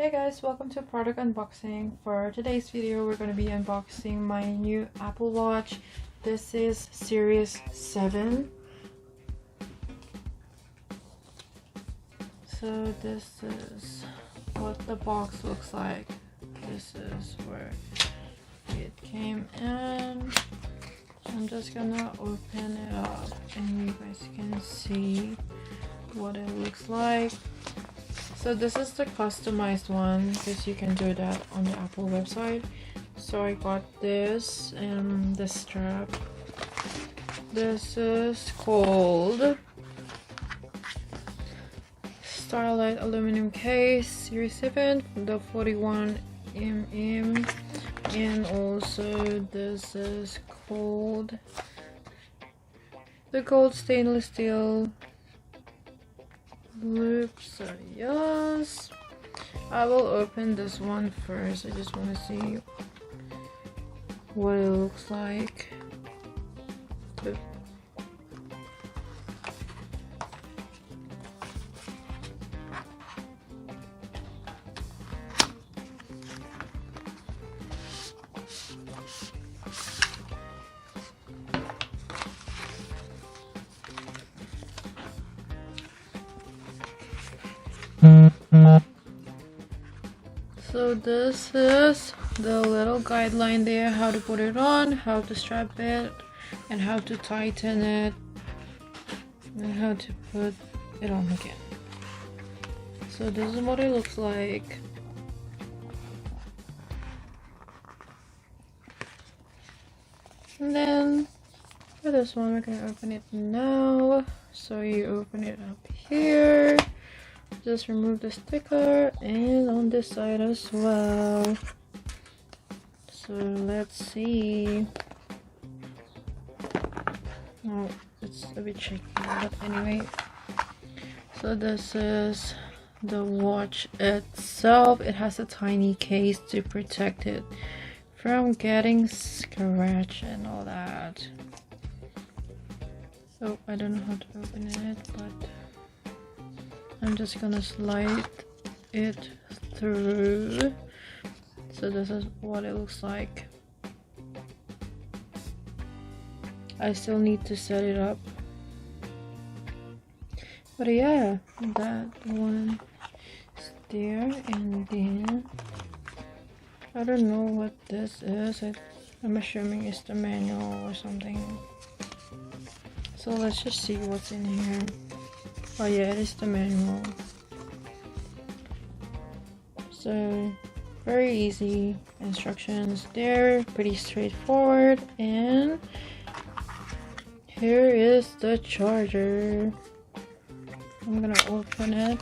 Hey guys, welcome to product unboxing. For today's video, we're going to be unboxing my new Apple Watch. This is Series 7. So this is what the box looks like. This is where it came in. I'm just gonna open it up and you guys can see what it looks like. So this is the customized one because you can do that on the Apple website. So I got this and the strap. This is called Starlight aluminum case, Series 7, the 41mm, and also this is called the gold stainless steel loop. So yes, I will open this one first. I just want to see what it looks like. So this is the little guideline there, how to put it on, how to strap it, and how to tighten it, and how to put it on again. So this is what it looks like. And then for this one, we're gonna open it now. So you open it up here. Just remove the sticker and on this side as well. So let's see. Oh, it's a bit shaky, but anyway. So this is the watch itself. It has a tiny case to protect it from getting scratched and all that. So I don't know how to open it, but I'm just gonna slide it through. So this is what it looks like. I still need to set it up. But yeah, that one is there, and then I don't know what this is. I'm assuming it's the manual or something. So let's just see what's in here. Oh yeah, it is the manual. So very easy instructions there, pretty straightforward. And here is the charger. I'm gonna open it.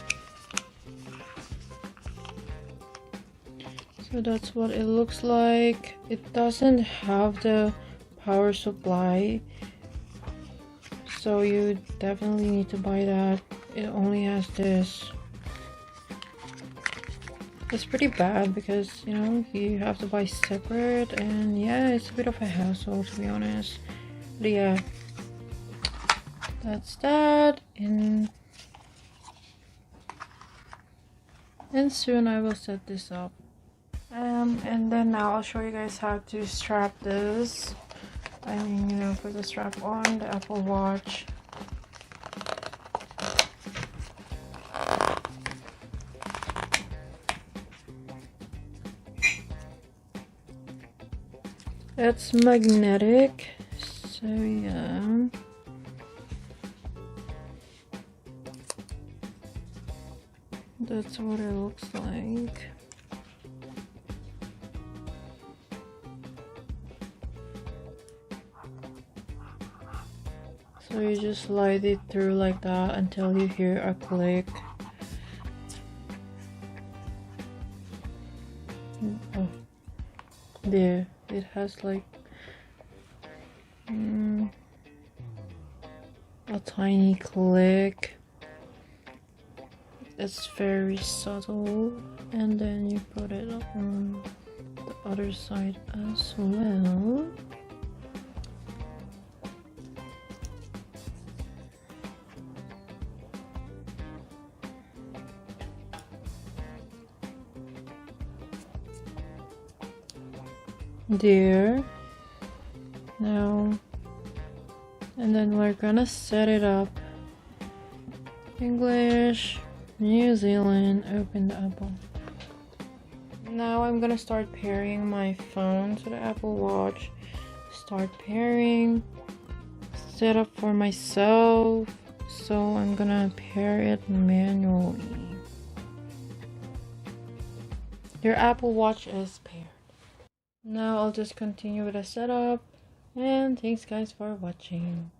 So that's what it looks like. It doesn't have the power supply, so you definitely need to buy that. It only has this. It's pretty bad because, you know, you have to buy separate, and yeah, it's a bit of a hassle to be honest. But yeah, that's that. And soon I will set this up. And then now I'll show you guys how to strap this. I mean, you know, put the strap on the Apple Watch. It's magnetic, so yeah. That's what it looks like. So you just slide it through like that until you hear a click. Oh, there, it has like a tiny click. It's very subtle, and then you put it on the other side as well. there. Now, and then we're gonna set it up. English, New Zealand, open the Apple. Now I'm gonna start pairing my phone to the Apple Watch. Start pairing. Set up for myself. So I'm gonna pair it manually. Your Apple Watch is paired. Now I'll just continue with the setup. And thanks guys for watching.